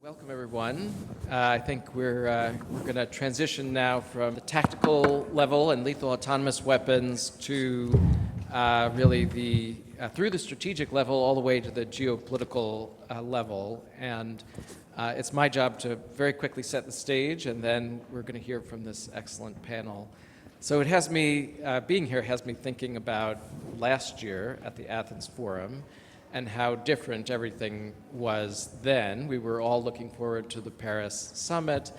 Welcome, everyone. I think we're going to transition now from the tactical level and lethal autonomous weapons to really through the strategic level all the way to the geopolitical level. And it's my job to very quickly set the stage, and then we're going to hear from this excellent panel. So it has me, being here has me thinking about last year at the Athens Forum, and how different everything was then. We were all looking forward to the Paris summit.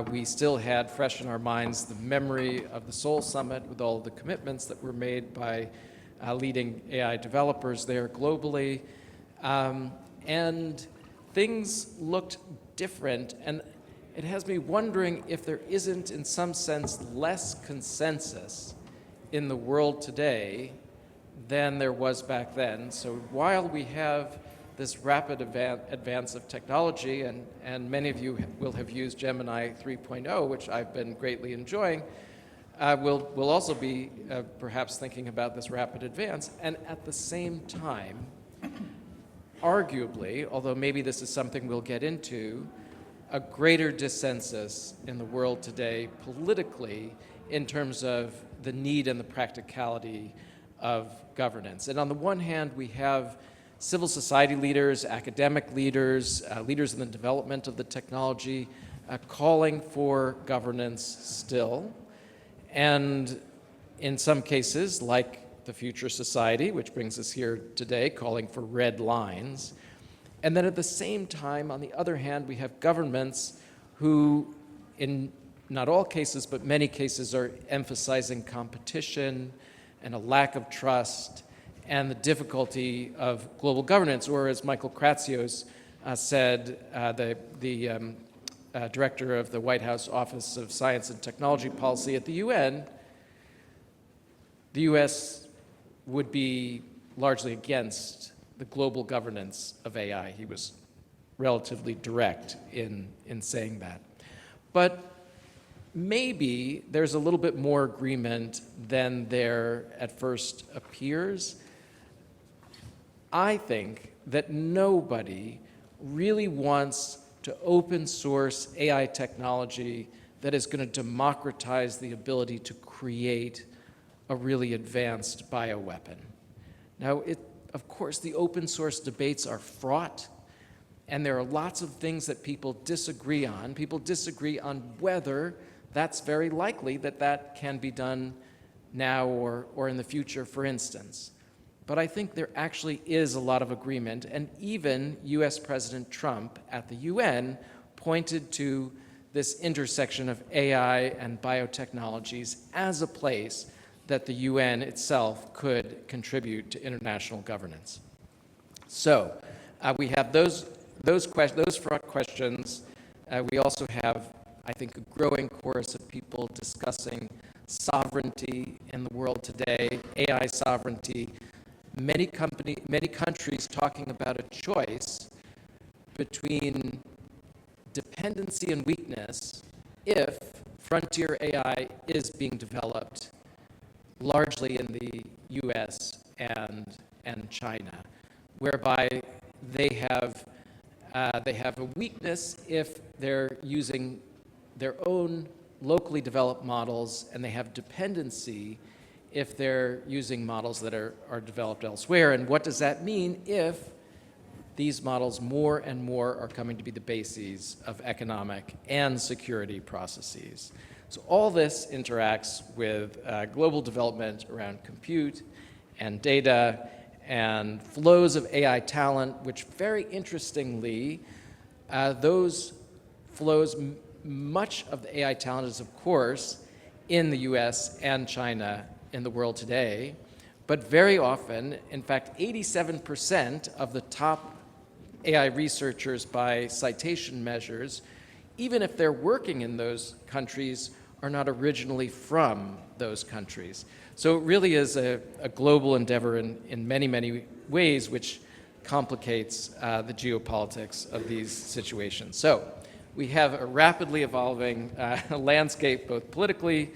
We still had fresh in our minds the memory of the Seoul summit with all the commitments that were made by leading AI developers there globally. And things looked different. And it has me wondering if there isn't, in some sense, less consensus in the world today than there was back then. So while we have this rapid advance of technology, and many of you will have used Gemini 3.0, which I've been greatly enjoying, we'll also be perhaps thinking about this rapid advance. And at the same time, arguably, although maybe this is something we'll get into, a greater dissensus in the world today politically in terms of the need and the practicality of governance. And on the one hand, we have civil society leaders, academic leaders, leaders in the development of the technology, calling for governance still. And in some cases, like the Future Society, which brings us here today, calling for red lines. And then at the same time, on the other hand, we have governments who, in not all cases, but many cases, are emphasizing competition and a lack of trust and the difficulty of global governance, or as Michael Kratsios said, the director of the White House Office of Science and Technology Policy at the UN, the US would be largely against the global governance of AI. He was relatively direct in saying that. But maybe there's a little bit more agreement than there at first appears. I think that nobody really wants to open source AI technology that is going to democratize the ability to create a really advanced bioweapon. Now, of course, the open source debates are fraught, and there are lots of things that people disagree on. People disagree on whether that's very likely that can be done now or in the future, for instance. But I think there actually is a lot of agreement, and even US President Trump at the UN pointed to this intersection of AI and biotechnologies as a place that the UN itself could contribute to international governance. So we have those front questions. We also have, I think, a growing chorus of people discussing sovereignty in the world today, AI sovereignty. Many countries talking about a choice between dependency and weakness if frontier AI is being developed largely in the US and China, whereby they have a weakness if they're using their own locally developed models, and they have dependency if they're using models that are developed elsewhere. And what does that mean if these models more and more are coming to be the bases of economic and security processes? So all this interacts with global development around compute and data and flows of AI talent, which very interestingly, those flows, much of the AI talent is, of course, in the US and China in the world today, but very often, in fact, 87% of the top AI researchers by citation measures, even if they're working in those countries, are not originally from those countries. So it really is a global endeavor in many, many ways, which complicates the geopolitics of these situations. So we have a rapidly evolving landscape, both politically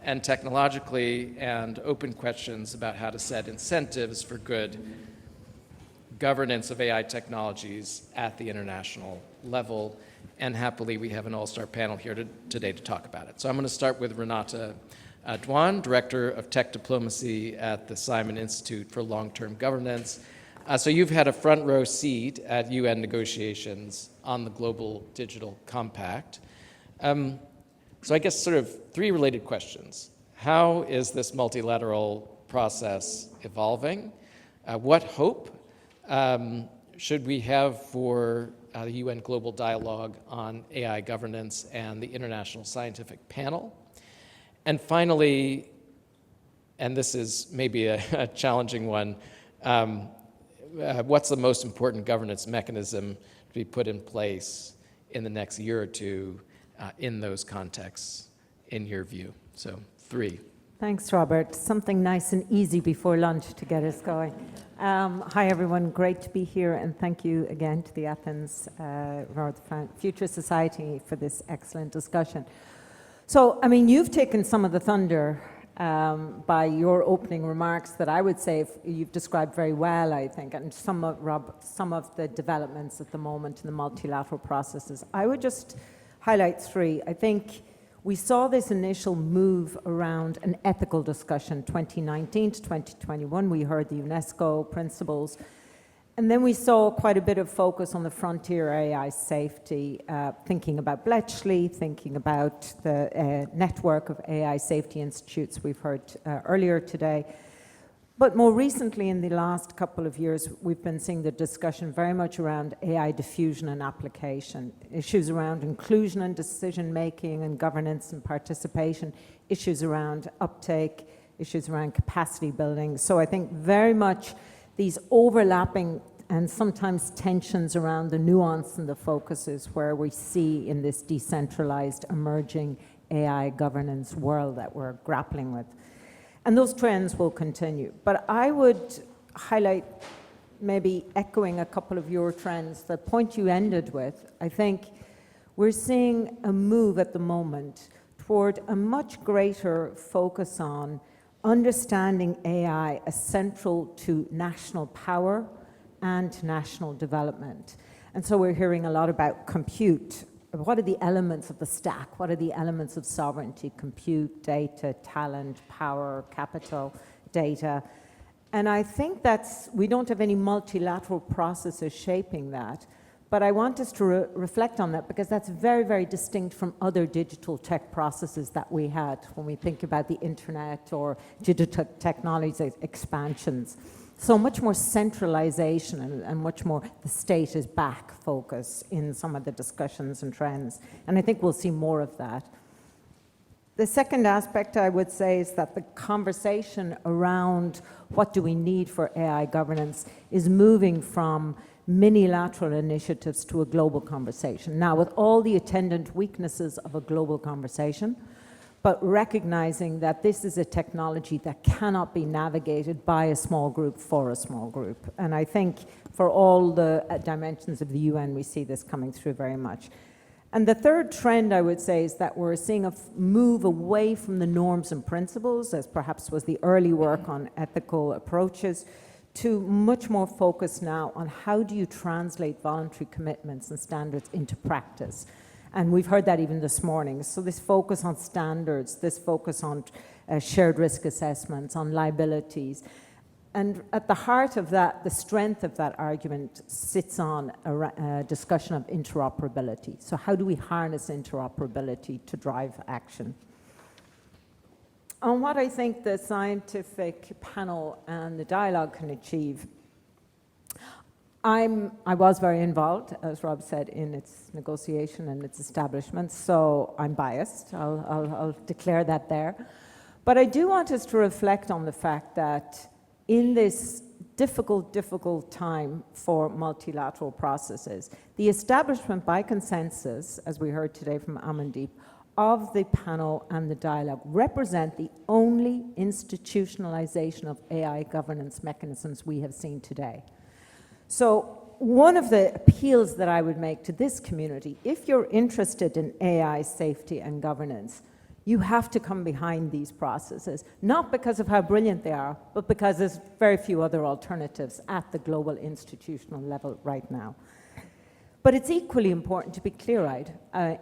and technologically, and open questions about how to set incentives for good governance of AI technologies at the international level. And happily, we have an all-star panel here today to talk about it. So I'm going to start with Renata Dwan, Director of Tech Diplomacy at the Simon Institute for Long-Term Governance. So you've had a front row seat at UN negotiations on the Global Digital Compact. So I guess sort of three related questions. How is this multilateral process evolving? What hope should we have for the UN Global Dialogue on AI governance and the International Scientific Panel? And finally, and this is maybe a challenging one, what's the most important governance mechanism to be put in place in the next year or two in those contexts, in your view? So, three. Thanks, Robert. Something nice and easy before lunch to get us going. Hi, everyone. Great to be here, and thank you again to the Athens Future Society for this excellent discussion. So, I mean, you've taken some of the thunder by your opening remarks that I would say you've described very well, I think, and some of the developments at the moment in the multilateral processes. I would just highlight three. I think we saw this initial move around an ethical discussion, 2019 to 2021. We heard the UNESCO principles. And then we saw quite a bit of focus on the frontier AI safety, thinking about Bletchley, thinking about the network of AI safety institutes we've heard earlier today. But more recently, in the last couple of years, we've been seeing the discussion very much around AI diffusion and application, issues around inclusion and decision-making and governance and participation, issues around uptake, issues around capacity building. So I think very much these overlapping and sometimes tensions around the nuance and the focuses where we see in this decentralized emerging AI governance world that we're grappling with. And those trends will continue. But I would highlight, maybe echoing a couple of your trends, the point you ended with. I think we're seeing a move at the moment toward a much greater focus on understanding AI as central to national power and national development. And so we're hearing a lot about compute. What are the elements of the stack? What are the elements of sovereignty? Compute, data, talent, power, capital, data. And I think we don't have any multilateral processes shaping that. But I want us to reflect on that because that's very, very distinct from other digital tech processes that we had when we think about the internet or digital technology expansions. So much more centralization and much more the state is back focus in some of the discussions and trends. And I think we'll see more of that. The second aspect I would say is that the conversation around what do we need for AI governance is moving from minilateral initiatives to a global conversation. Now, with all the attendant weaknesses of a global conversation, but recognizing that this is a technology that cannot be navigated by a small group for a small group. And I think for all the dimensions of the UN, we see this coming through very much. And the third trend, I would say, is that we're seeing a move away from the norms and principles, as perhaps was the early work on ethical approaches, to much more focus now on how do you translate voluntary commitments and standards into practice. And we've heard that even this morning. So this focus on standards, this focus on shared risk assessments, on liabilities. And at the heart of that, the strength of that argument sits on a discussion of interoperability. So how do we harness interoperability to drive action? On what I think the scientific panel and the dialogue can achieve, I was very involved, as Rob said, in its negotiation and its establishment, so I'm biased. I'll declare that there. But I do want us to reflect on the fact that in this difficult time for multilateral processes, the establishment by consensus, as we heard today from Amandeep, of the panel and the dialogue represent the only institutionalization of AI governance mechanisms we have seen today. So one of the appeals that I would make to this community, if you're interested in AI safety and governance, You have to come behind these processes, not because of how brilliant they are, but because there's very few other alternatives at the global institutional level right now. But it's equally important to be clear-eyed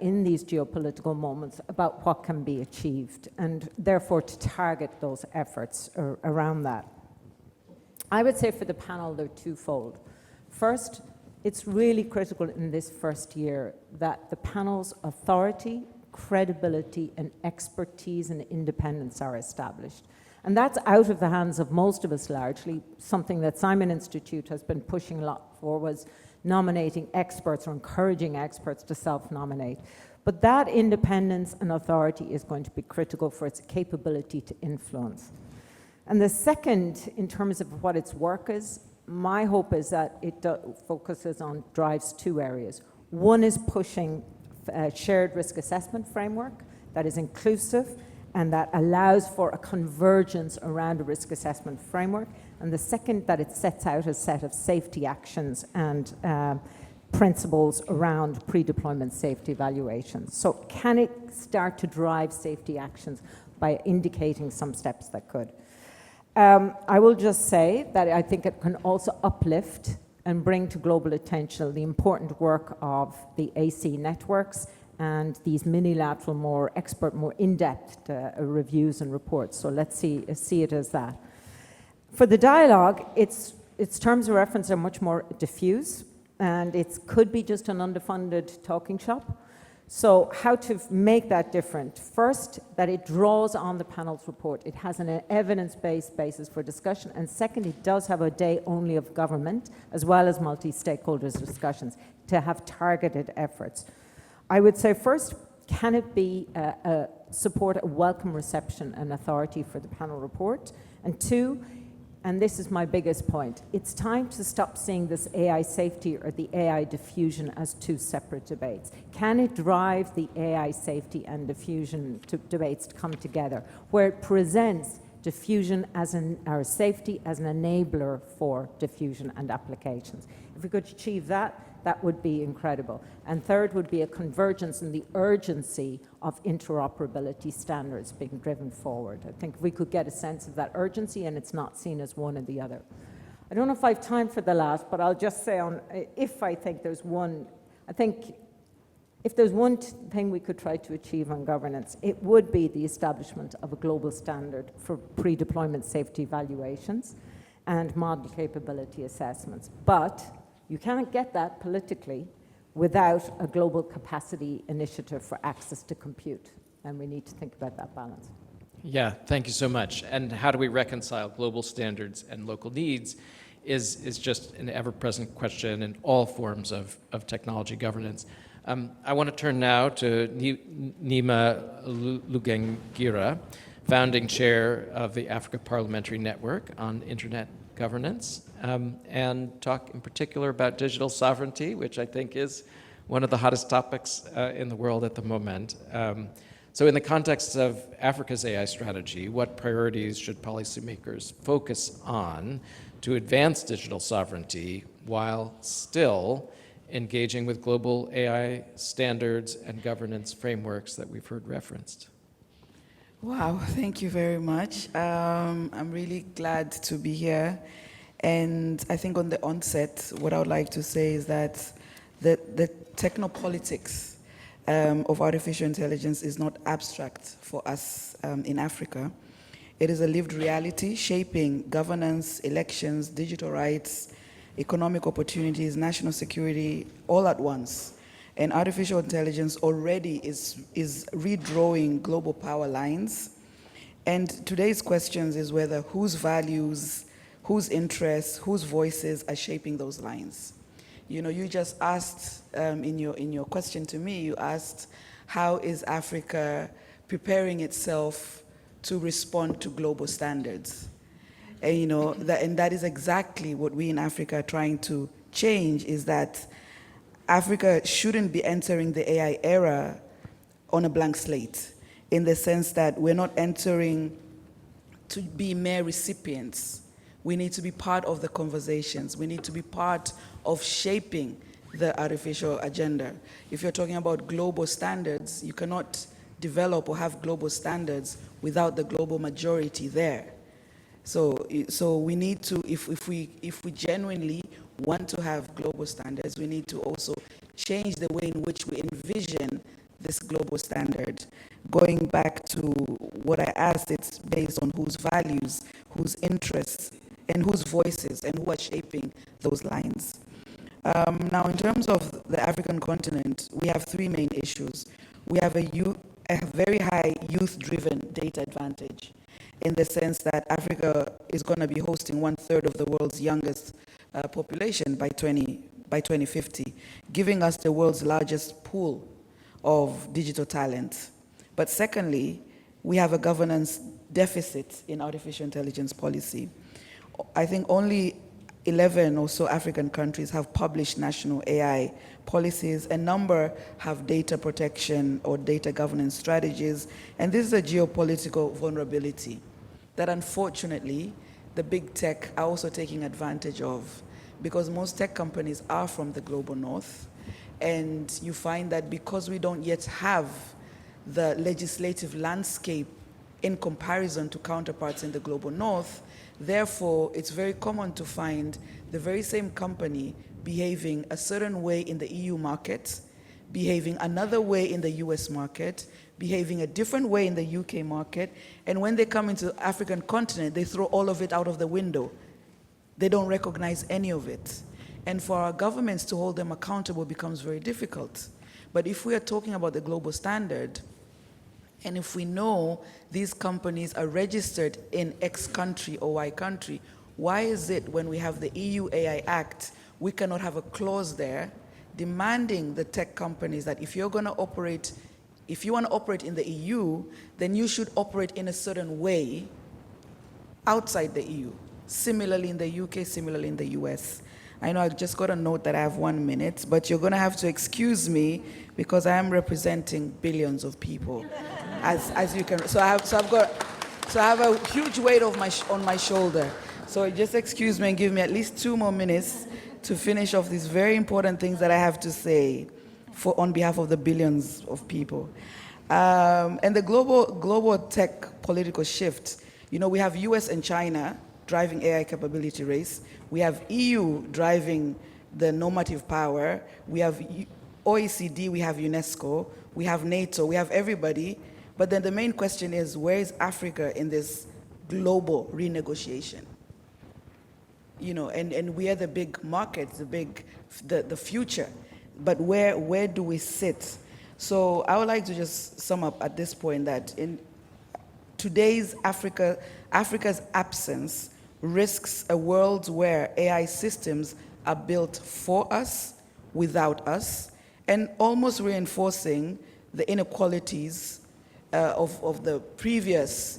in these geopolitical moments about what can be achieved, and therefore to target those efforts around that. I would say for the panel, they're twofold. First, it's really critical in this first year that the panel's authority, credibility, and expertise and independence are established. And that's out of the hands of most of us largely. Something that Simon Institute has been pushing a lot for was nominating experts or encouraging experts to self-nominate. But that independence and authority is going to be critical for its capability to influence. And the second, in terms of what its work is, my hope is that it focuses on, drives two areas. One is pushing a shared risk assessment framework that is inclusive and that allows for a convergence around a risk assessment framework. And the second, that it sets out a set of safety actions and principles around pre-deployment safety evaluations. So can it start to drive safety actions by indicating some steps that could? I will just say that I think it can also uplift and bring to global attention the important work of the AC networks and these minilateral, more expert, more in-depth reviews and reports. So let's see it as that. For the dialogue, its terms of reference are much more diffuse, and it could be just an underfunded talking shop. So how to make that different? First, that it draws on the panel's report. It has an evidence-based basis for discussion. And second, it does have a day only of government, as well as multi-stakeholders discussions, to have targeted efforts. I would say first, can it be support a welcome reception and authority for the panel report? And two, and this is my biggest point, it's time to stop seeing this AI safety or the AI diffusion as two separate debates. Can it drive the AI safety and diffusion debates to come together, where it presents diffusion as or safety as an enabler for diffusion and applications? If we could achieve that, that would be incredible. And third would be a convergence in the urgency of interoperability standards being driven forward. I think if we could get a sense of that urgency and it's not seen as one or the other. I don't know if I have time for the last, but I'll just say if there's one thing we could try to achieve on governance, it would be the establishment of a global standard for pre-deployment safety evaluations and model capability assessments. But you cannot get that politically without a global capacity initiative for access to compute. And we need to think about that balance. Yeah, thank you so much. And how do we reconcile global standards and local needs is just an ever-present question in all forms of technology governance. I want to turn now to Neema Lugangira, founding chair of the Africa Parliamentary Network on Internet Governance, and talk in particular about digital sovereignty, which I think is one of the hottest topics in the world at the moment. So in the context of Africa's AI strategy, what priorities should policymakers focus on to advance digital sovereignty while still engaging with global AI standards and governance frameworks that we've heard referenced? Wow, thank you very much. I'm really glad to be here. And I think on the onset, what I would like to say is that the technopolitics of artificial intelligence is not abstract for us in Africa. It is a lived reality shaping governance, elections, digital rights, economic opportunities, national security, all at once. And artificial intelligence already is redrawing global power lines. And today's questions is whether whose values, whose interests, whose voices are shaping those lines. You know, you just asked in your question to me, you asked, how is Africa preparing itself to respond to global standards? And you know, that is exactly what we in Africa are trying to change, is that Africa shouldn't be entering the AI era on a blank slate, in the sense that we're not entering to be mere recipients. We need to be part of the conversations. We need to be part of shaping the artificial agenda. If you're talking about global standards, you cannot develop or have global standards without the global majority there. So we need to, if we genuinely want to have global standards, we need to also change the way in which we envision this global standard. Going back to what I asked, it's based on whose values, whose interests, and whose voices, and who are shaping those lines. Now, in terms of the African continent, we have three main issues. We have a very high youth-driven data advantage, in the sense that Africa is going to be hosting 1/3 of the world's youngest population by 2050, giving us the world's largest pool of digital talent. But secondly, we have a governance deficit in artificial intelligence policy. I think only 11 or so African countries have published national AI policies. A number have data protection or data governance strategies. And this is a geopolitical vulnerability that unfortunately the big tech are also taking advantage of, because most tech companies are from the global north. And you find that because we don't yet have the legislative landscape in comparison to counterparts in the global north, therefore, it's very common to find the very same company behaving a certain way in the EU market, behaving another way in the US market, behaving a different way in the UK market, and when they come into the African continent, they throw all of it out of the window. They don't recognize any of it. And for our governments to hold them accountable becomes very difficult. But if we are talking about the global standard, and if we know these companies are registered in X country or Y country, why is it when we have the EU AI Act, we cannot have a clause there demanding the tech companies that if you're going to operate, if you want to operate in the EU, then you should operate in a certain way outside the EU. Similarly in the UK, similarly in the US. I know I just got a note that I have 1 minute, but you're going to have to excuse me because I am representing billions of people, as you can. So I have a huge weight on my shoulder. So just excuse me and give me at least 2 more minutes to finish off these very important things that I have to say on behalf of the billions of people. And the global tech political shift. You know, we have US and China driving AI capability race. We have EU driving the normative power. We have OECD, we have UNESCO, we have NATO, we have everybody. But then the main question is, where is Africa in this global renegotiation? You know, and we are the big markets, the future. But where do we sit? So I would like to just sum up at this point that in today's Africa's absence risks a world where AI systems are built for us, without us, and almost reinforcing the inequalities of the previous,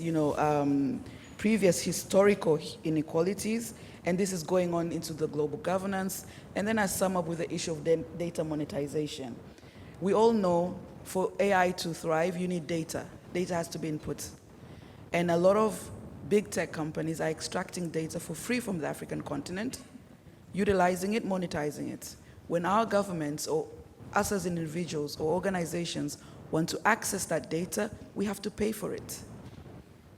previous historical inequalities. And this is going on into the global governance. And then I sum up with the issue of data monetization. We all know for AI to thrive, you need data. Data has to be input. And a lot of big tech companies are extracting data for free from the African continent, utilizing it, monetizing it. When our governments or us as individuals or organizations want to access that data, we have to pay for it.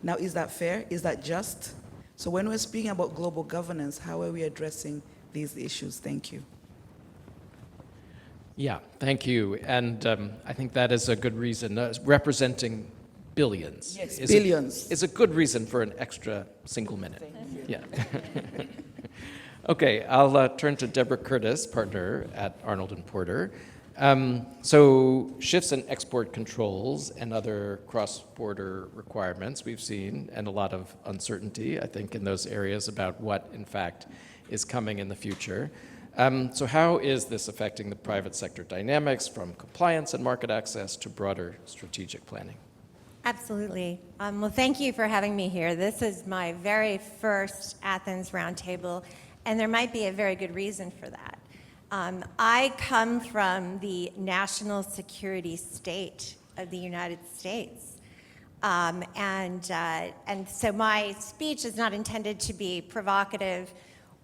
Now, is that fair? Is that just? So when we're speaking about global governance, how are we addressing these issues? Thank you. Yeah, thank you. And I think that is a good reason. Representing billions. Yes, billions. Is a good reason for an extra single minute. Thank you. Yeah. Okay, I'll turn to Deborah Curtis, partner at Arnold & Porter. So shifts in export controls and other cross-border requirements we've seen, and a lot of uncertainty, I think, in those areas about what, in fact, is coming in the future. So how is this affecting the private sector dynamics, from compliance and market access to broader strategic planning? Absolutely. Well, thank you for having me here. This is my very first Athens Roundtable, and there might be a very good reason for that. I come from the national security state of the United States. And so my speech is not intended to be provocative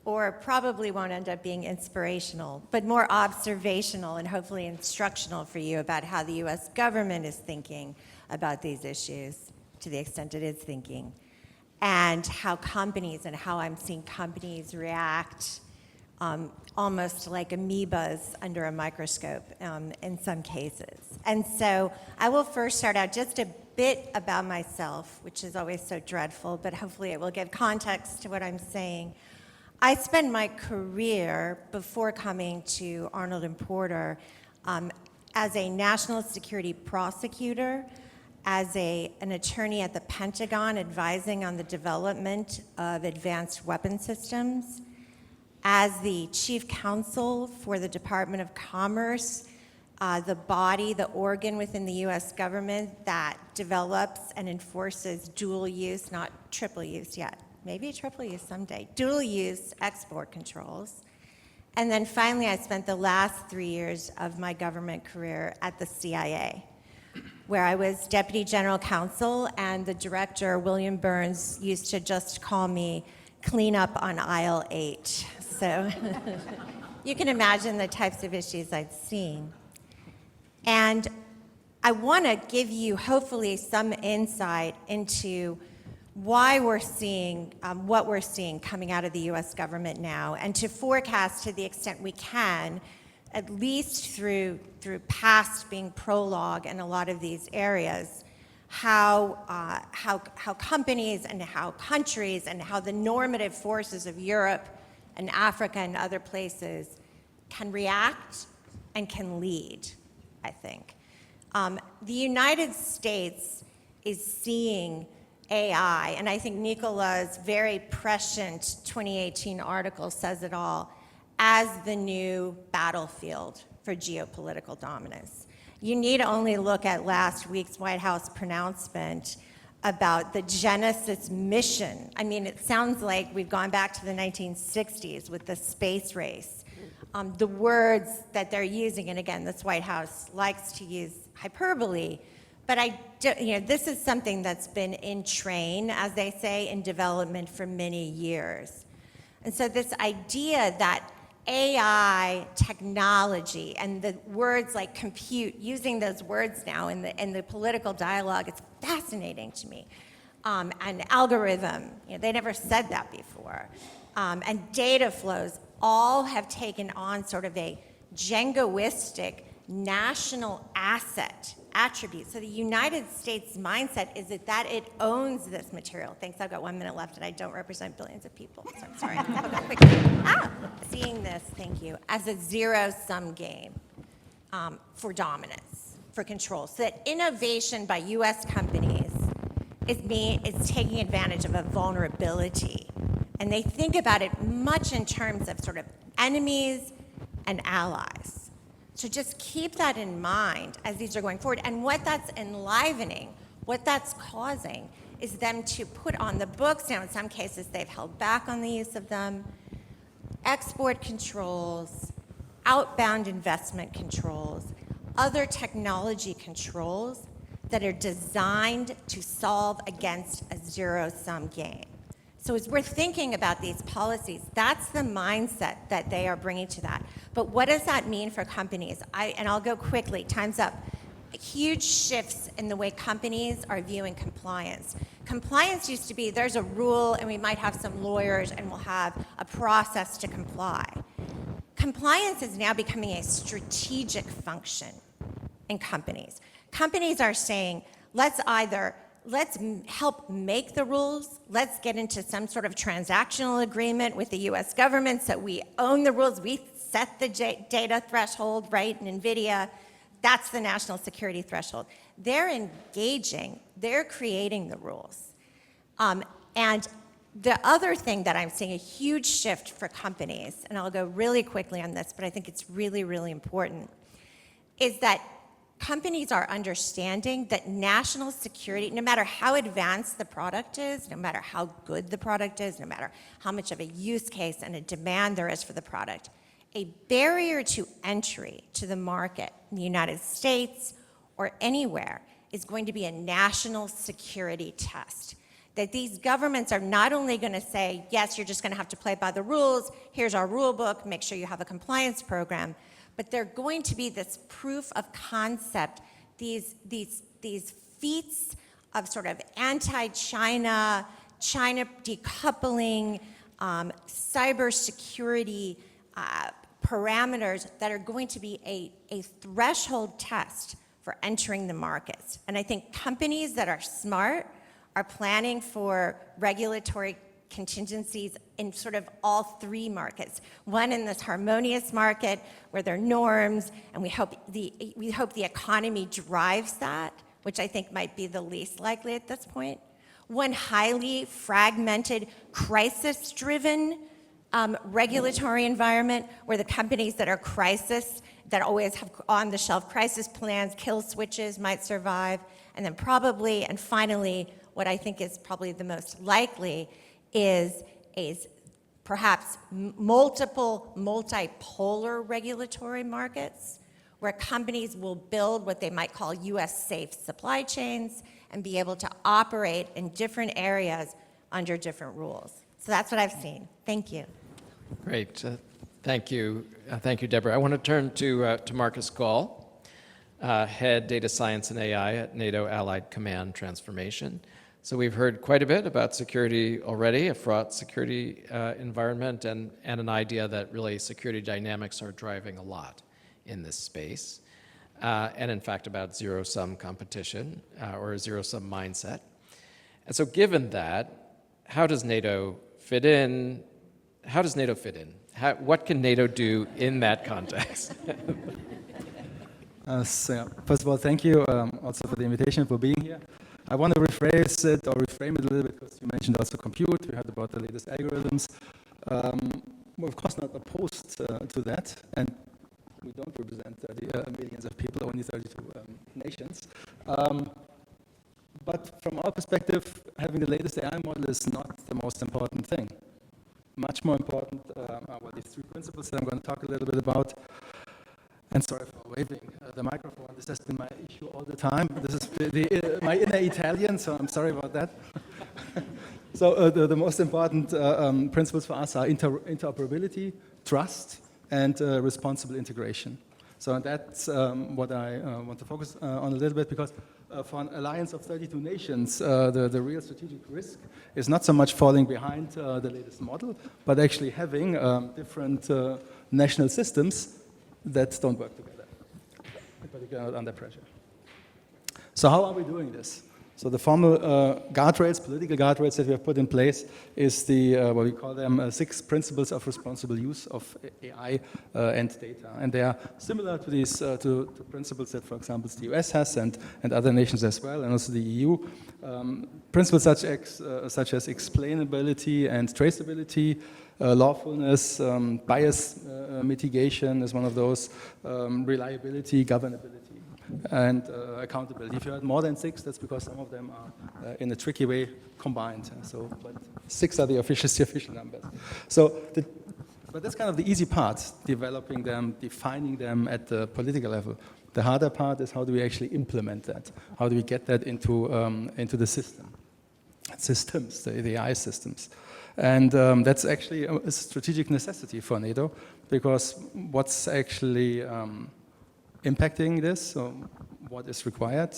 or probably won't end up being inspirational, but more observational and hopefully instructional for you about how the US government is thinking about these issues, to the extent it is thinking, and how companies and how I'm seeing companies react almost like amoebas under a microscope in some cases. And so I will first start out just a bit about myself, which is always so dreadful, but hopefully it will give context to what I'm saying. I spent my career before coming to Arnold and Porter as a national security prosecutor, as an attorney at the Pentagon advising on the development of advanced weapon systems, as the chief counsel for the Department of Commerce, the body, the organ within the US government that develops and enforces dual use, not triple use yet, maybe triple use someday, dual use export controls. And then finally, I spent the last 3 years of my government career at the CIA, where I was deputy general counsel, and the director, William Burns, used to just call me clean up on aisle 8. So you can imagine the types of issues I'd seen. And I want to give you, hopefully, some insight into why we're seeing what we're seeing coming out of the US government now, and to forecast to the extent we can, at least through past being prologue in a lot of these areas, how companies and how countries and how the normative forces of Europe and Africa and other places can react and can lead, I think. The United States is seeing AI, and I think Nicola's very prescient 2018 article says it all, as the new battlefield for geopolitical dominance. You need only look at last week's White House pronouncement about the Genesis mission. I mean, it sounds like we've gone back to the 1960s with the space race. The words that they're using, and again, this White House likes to use hyperbole, but this is something that's been in train, as they say, in development for many years. And so this idea that AI technology and the words like compute, using those words now in the political dialogue, it's fascinating to me. And algorithm, they never said that before. And data flows all have taken on sort of a Jengaistic national asset attribute. So the United States mindset is that it owns this material. Thanks, I've got 1 minute left, and I don't represent billions of people, so I'm sorry. I'll go quickly. Seeing this, thank you, as a zero-sum game for dominance, for control. So that innovation by US companies is taking advantage of a vulnerability. And they think about it much in terms of sort of enemies and allies. So just keep that in mind as these are going forward. And what that's enlivening, what that's causing, is them to put on the books. Now, in some cases, they've held back on the use of them. Export controls, outbound investment controls, other technology controls that are designed to solve against a zero-sum game. So as we're thinking about these policies, that's the mindset that they are bringing to that. But what does that mean for companies? And I'll go quickly, time's up. Huge shifts in the way companies are viewing compliance. Compliance used to be, there's a rule and we might have some lawyers and we'll have a process to comply. Compliance is now becoming a strategic function in companies. Companies are saying, let's help make the rules. Let's get into some sort of transactional agreement with the US government so we own the rules. We set the data threshold, right, in NVIDIA. That's the national security threshold. They're engaging. They're creating the rules. And the other thing that I'm seeing a huge shift for companies, and I'll go really quickly on this, but I think it's really, really important, is that companies are understanding that national security, no matter how advanced the product is, no matter how good the product is, no matter how much of a use case and a demand there is for the product, a barrier to entry to the market in the United States or anywhere is going to be a national security test. That these governments are not only going to say, yes, you're just going to have to play by the rules, here's our rule book, make sure you have a compliance program, but they're going to be this proof of concept, these feats of sort of anti-China, China decoupling, cybersecurity parameters that are going to be a threshold test for entering the markets. And I think companies that are smart are planning for regulatory contingencies in sort of all three markets. One in this harmonious market where there are norms, and we hope the economy drives that, which I think might be the least likely at this point. One highly fragmented, crisis-driven regulatory environment where the companies that are crisis, that always have on-the-shelf crisis plans, kill switches might survive. And then probably, and finally, what I think is probably the most likely is perhaps multiple multipolar regulatory markets where companies will build what they might call US safe supply chains and be able to operate in different areas under different rules. So that's what I've seen. Thank you. Great. Thank you. Thank you, Deborah. I want to turn to Marcus Gall, Head Data Science and AI at NATO Allied Command Transformation. So we've heard quite a bit about security already, a fraught security environment, and an idea that really security dynamics are driving a lot in this space, and in fact about zero-sum competition or a zero-sum mindset. And so given that, how does NATO fit in? What can NATO do in that context? So first of all, thank you also for the invitation, for being here. I want to rephrase it or reframe it a little bit because you mentioned also compute. We heard about the latest algorithms. We're of course not opposed to that, and we don't represent 30 millions of people, only 32 nations. But from our perspective, having the latest AI model is not the most important thing. Much more important are these three principles that I'm going to talk a little bit about. And sorry for waving the microphone. This has been my issue all the time. This is my inner Italian, so I'm sorry about that. So the most important principles for us are interoperability, trust, and responsible integration. So that's what I want to focus on a little bit, because for an alliance of 32 nations, the real strategic risk is not so much falling behind the latest model, but actually having different national systems that don't work together, in particular under pressure. So how are we doing this? So the formal guardrails, political guardrails that we have put in place is the, what we call them, 6 principles of responsible use of AI and data. And they are similar to these to principles that, for example, the US has and other nations as well, and also the EU. Principles such as explainability and traceability, lawfulness, bias mitigation is one of those, reliability, governability, and accountability. If you had more than 6, that's because some of them are in a tricky way combined. So, but 6 are the official numbers. So, but that's kind of the easy part, developing them, defining them at the political level. The harder part is how do we actually implement that? How do we get that into the systems, the AI systems? And that's actually a strategic necessity for NATO, because what's actually impacting this, so what is required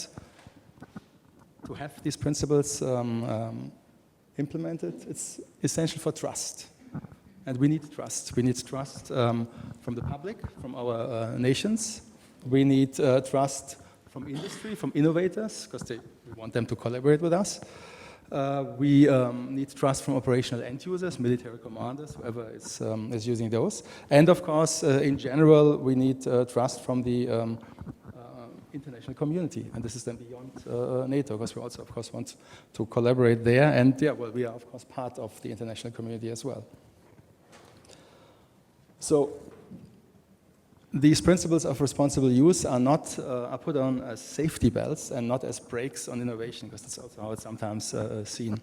to have these principles implemented? It's essential for trust. And we need trust. We need trust from the public, from our nations. We need trust from industry, from innovators, because we want them to collaborate with us. We need trust from operational end users, military commanders, whoever is using those. And of course, in general, we need trust from the international community. And this is then beyond NATO, because we also, of course, want to collaborate there. And yeah, well, we are, of course, part of the international community as well. So these principles of responsible use are not are put on as safety belts and not as brakes on innovation, because that's also how it's sometimes seen.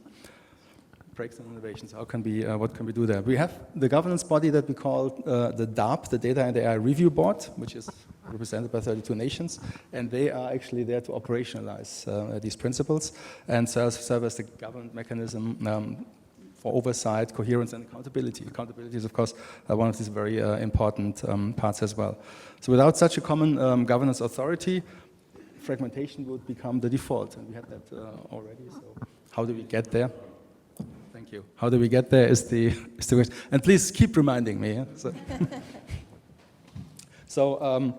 Brakes on innovation. So how can we, what can we do there? We have the governance body that we call the DARP, the Data and AI Review Board, which is represented by 32 nations, and they are actually there to operationalize these principles and serve as the governance mechanism for oversight, coherence, and accountability. Accountability is, of course, one of these very important parts as well. So without such a common governance authority, fragmentation would become the default, and we had that already. So how do we get there? Thank you. How do we get there is the question. And please keep reminding me. Yeah? So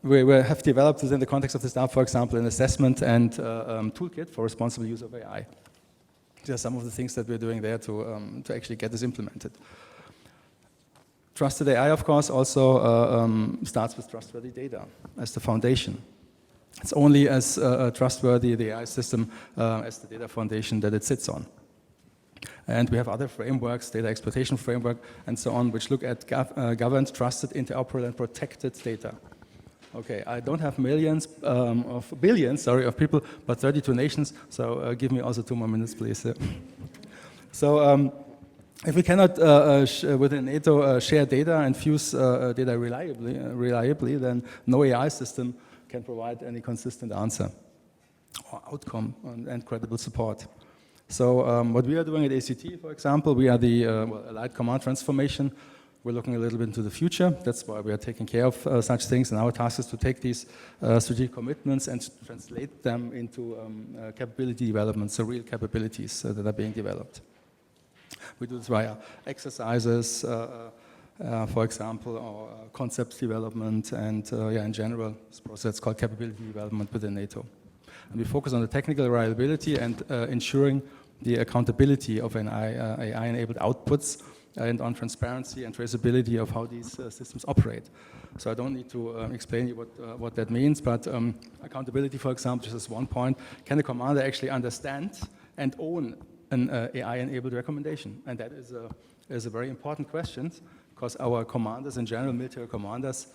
we have developed within the context of this now, for example, an assessment and toolkit for responsible use of AI. These are some of the things that we're doing there to actually get this implemented. Trusted AI, of course, also starts with trustworthy data as the foundation. It's only as trustworthy the AI system as the data foundation that it sits on. And we have other frameworks, data exploitation framework, and so on, which look at governed, trusted, interoperable, and protected data. Okay, I don't have billions of people, but 32 nations, so give me also 2 more minutes, please. So if we cannot, within NATO, share data and fuse data reliably, then no AI system can provide any consistent answer or outcome and credible support. So what we are doing at ACT, for example, we are the Allied Command Transformation. We're looking a little bit into the future. That's why we are taking care of such things. And our task is to take these strategic commitments and translate them into capability development, so real capabilities that are being developed. We do this via exercises, for example, or concept development, and in general, this process is called capability development within NATO. And we focus on the technical reliability and ensuring the accountability of an AI-enabled outputs and on transparency and traceability of how these systems operate. So I don't need to explain you what that means, but accountability, for example, just as one point, can the commander actually understand and own an AI-enabled recommendation? And that is a very important question, because our commanders in general, military commanders,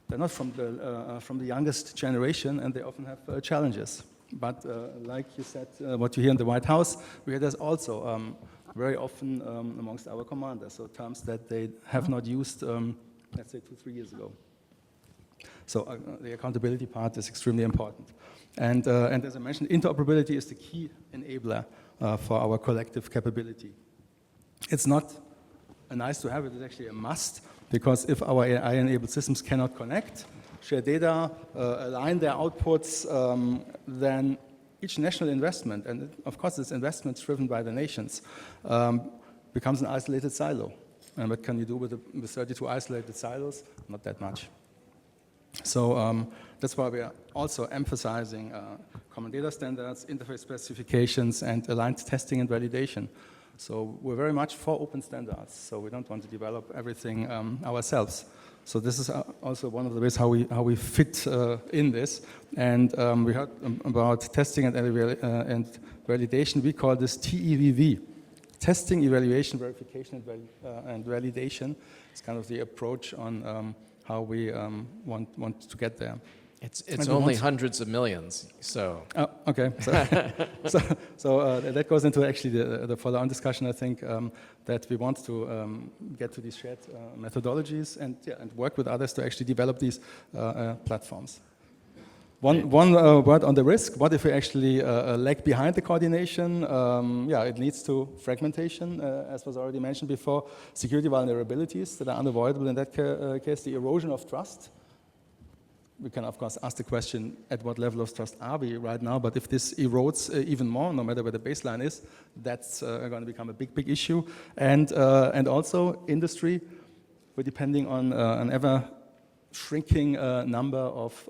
they're not from the youngest generation, and they often have challenges. But like you said, what you hear in the White House, we hear this also very often amongst our commanders, so terms that they have not used, let's say 2-3 years ago. So the accountability part is extremely important. And as I mentioned, interoperability is the key enabler for our collective capability. It's not a nice to have, it is actually a must, because if our AI-enabled systems cannot connect, share data, align their outputs, then each national investment, and of course this investment is driven by the nations, becomes an isolated silo. And what can you do with 32 isolated silos? Not that much. So that's why we are also emphasizing common data standards, interface specifications, and aligned testing and validation. So we're very much for open standards, so we don't want to develop everything ourselves. So this is also one of the ways how we fit in this. And we heard about testing and validation. We call this TEVV, testing, evaluation, verification, and validation. It's kind of the approach on how we want to get there. It's only hundreds of millions, so. Oh, okay. So that goes into actually the follow-on discussion, I think, that we want to get to these shared methodologies and work with others to actually develop these platforms. One word on the risk. What if we actually lag behind the coordination? It leads to fragmentation, as was already mentioned before, security vulnerabilities that are unavoidable in that case, the erosion of trust. We can, of course, ask the question, at what level of trust are we right now? But if this erodes even more, no matter where the baseline is, that's going to become a big issue. And also industry, we're depending on an ever-shrinking number of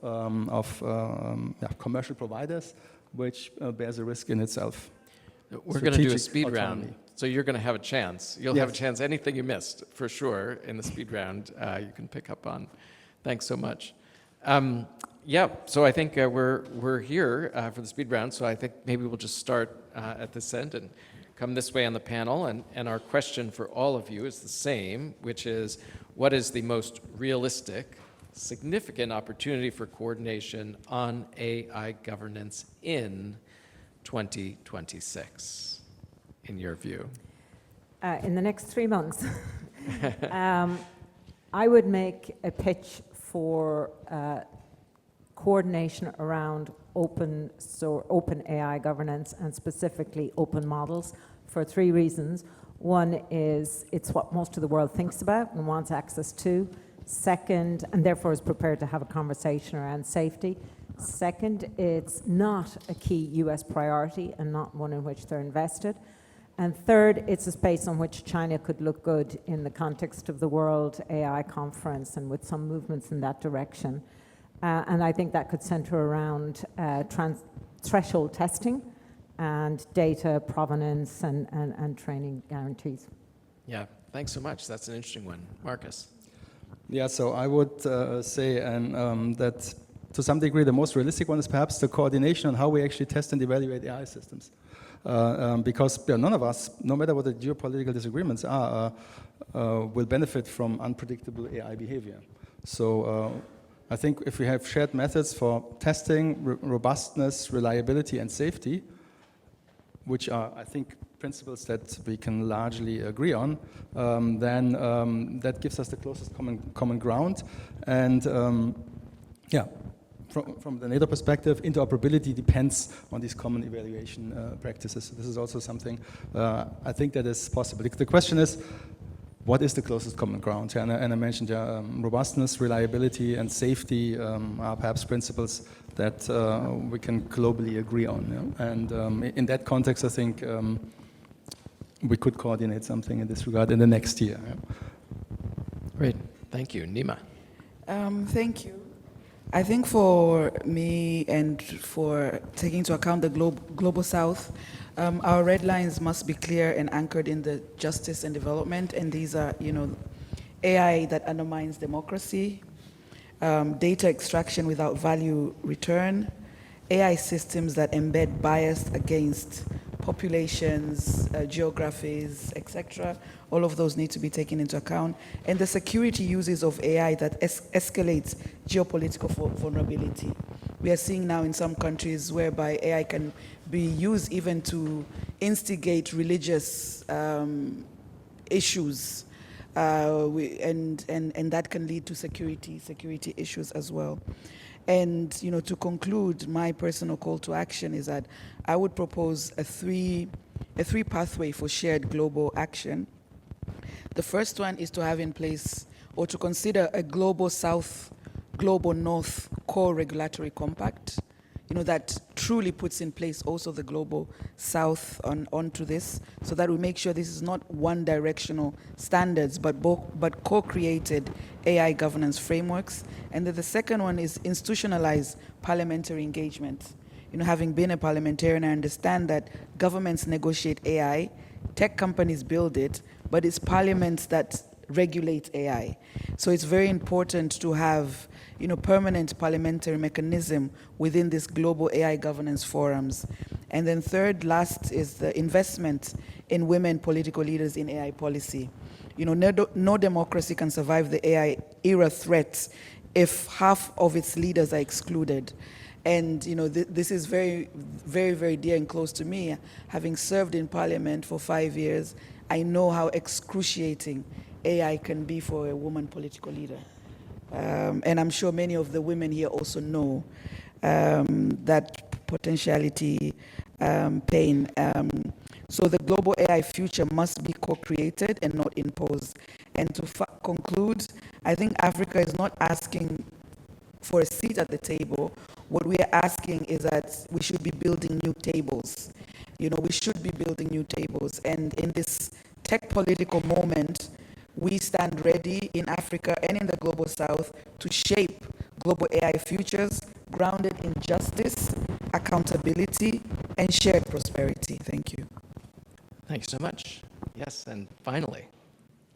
commercial providers, which bears a risk in itself. We're going to do a speed round, so you're going to have a chance. You'll have a chance. Anything you missed, for sure, in the speed round, you can pick up on. Thanks so much. So I think we're here for the speed round, so I think maybe we'll just start at this end and come this way on the panel. And our question for all of you is the same, which is, what is the most realistic, significant opportunity for coordination on AI governance in 2026, in your view? In the next 3 months, I would make a pitch for coordination around open AI governance and specifically open models for 3 reasons. One is it's what most of the world thinks about and wants access to. Second, and therefore is prepared to have a conversation around safety. Second, it's not a key US priority and not one in which they're invested. And third, it's a space on which China could look good in the context of the World AI Conference and with some movements in that direction. And I think that could center around threshold testing and data provenance and training guarantees. Yeah, thanks so much. That's an interesting one. Marcus. Yeah, so I would say that to some degree the most realistic one is perhaps the coordination on how we actually test and evaluate AI systems. Because none of us, no matter what the geopolitical disagreements are, will benefit from unpredictable AI behavior. So I think if we have shared methods for testing, robustness, reliability, and safety, which are, I think, principles that we can largely agree on, then that gives us the closest common ground. And yeah, from the NATO perspective, interoperability depends on these common evaluation practices. This is also something I think that is possible. The question is, what is the closest common ground? And I mentioned robustness, reliability, and safety are perhaps principles that we can globally agree on. Yeah? And in that context, I think we could coordinate something in this regard in the next year. Yeah? Great. Thank you. Neema. Thank you. I think for me and for taking into account the global south, our red lines must be clear and anchored in the justice and development. And these are, AI that undermines democracy, data extraction without value return, AI systems that embed bias against populations, geographies, etc. All of those need to be taken into account. And the security uses of AI that escalates geopolitical vulnerability. We are seeing now in some countries whereby AI can be used even to instigate religious issues, and that can lead to security issues as well. And to conclude, my personal call to action is that I would propose a three pathway for shared global action. The first one is to have in place or to consider a global south, global north core regulatory compact, that truly puts in place also the global south onto this, so that we make sure this is not one directional standards, but co-created AI governance frameworks. And then the second one is institutionalized parliamentary engagement. Having been a parliamentarian, I understand that governments negotiate AI, tech companies build it, but it's parliaments that regulate AI. So it's very important to have permanent parliamentary mechanism within this global AI governance forums. And then last is the investment in women political leaders in AI policy. No democracy can survive the AI era threats if half of its leaders are excluded. And this is very, very, very dear and close to me. Having served in parliament for 5 years, I know how excruciating AI can be for a woman political leader. And I'm sure many of the women here also know that potentiality, pain. So the global AI future must be co-created and not imposed. And to conclude, I think Africa is not asking for a seat at the table. What we are asking is that we should be building new tables. We should be building new tables. And in this tech political moment, we stand ready in Africa and in the global south to shape global AI futures grounded in justice, accountability, and shared prosperity. Thank you. Thanks so much. Yes, and finally.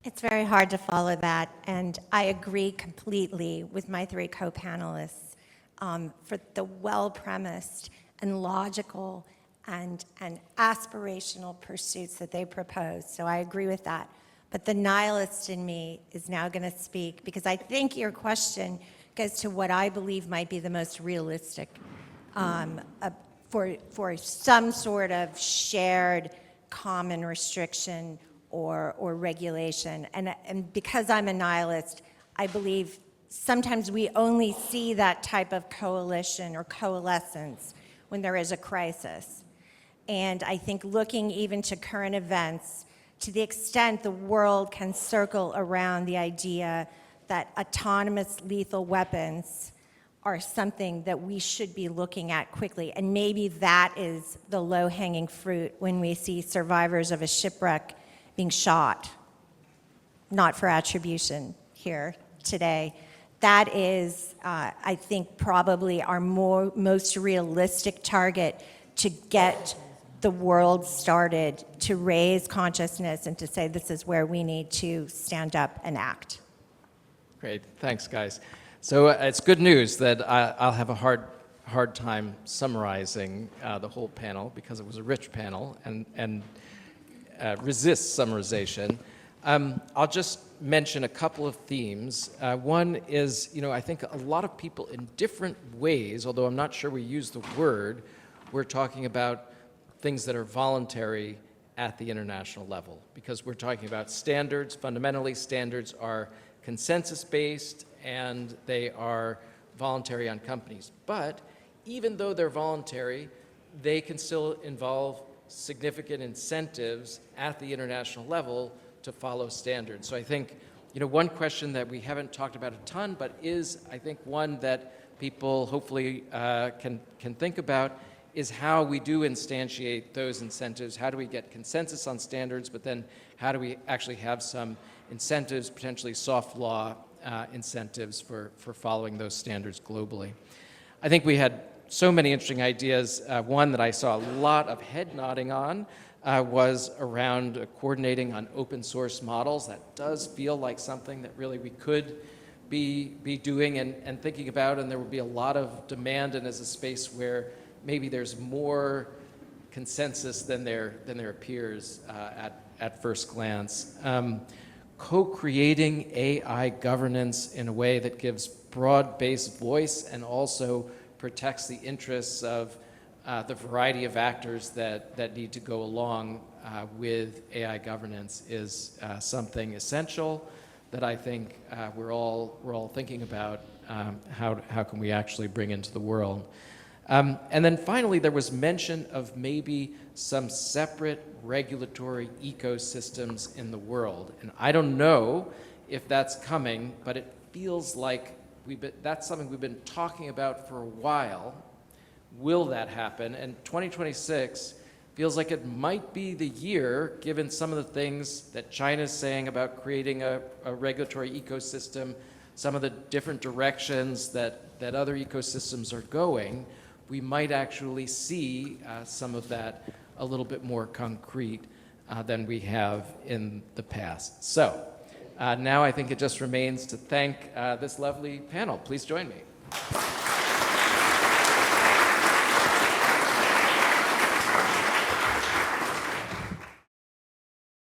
It's very hard to follow that, and I agree completely with my three co-panelists for the well-premised and logical and aspirational pursuits that they propose. So I agree with that. But the nihilist in me is now going to speak, because I think your question goes to what I believe might be the most realistic for some sort of shared common restriction or regulation. And because I'm a nihilist, I believe sometimes we only see that type of coalition or coalescence when there is a crisis. And I think looking even to current events, to the extent the world can circle around the idea that autonomous lethal weapons are something that we should be looking at quickly. And maybe that is the low-hanging fruit when we see survivors of a shipwreck being shot, not for attribution here today. That is, I think, probably our most realistic target to get the world started, to raise consciousness and to say this is where we need to stand up and act. Great, thanks, guys. So it's good news that I'll have a hard time summarizing the whole panel because it was a rich panel and resists summarization. I'll just mention a couple of themes. One is, I think a lot of people in different ways, although I'm not sure we use the word, we're talking about things that are voluntary at the international level, because we're talking about standards. Fundamentally, standards are consensus-based and they are voluntary on companies. But even though they're voluntary, they can still involve significant incentives at the international level to follow standards. So I think, one question that we haven't talked about a ton, but is, I think, one that people hopefully can think about, is how we do instantiate those incentives. How do we get consensus on standards, but then how do we actually have some incentives, potentially soft law incentives for following those standards globally? I think we had so many interesting ideas. One that I saw a lot of head nodding on was around coordinating on open source models. That does feel like something that really we could be doing and thinking about, and there would be a lot of demand, and as a space where maybe there's more consensus than there appears at first glance. Co-creating AI governance in a way that gives broad-based voice and also protects the interests of the variety of actors that need to go along with AI governance is something essential that I think we're all thinking about. How can we actually bring into the world? And then finally, there was mention of maybe some separate regulatory ecosystems in the world. And I don't know if that's coming, but it feels like that's something we've been talking about for a while. Will that happen? And 2026 feels like it might be the year, given some of the things that China's saying about creating a regulatory ecosystem, some of the different directions that other ecosystems are going. We might actually see some of that a little bit more concrete than we have in the past. So now I think it just remains to thank this lovely panel. Please join me.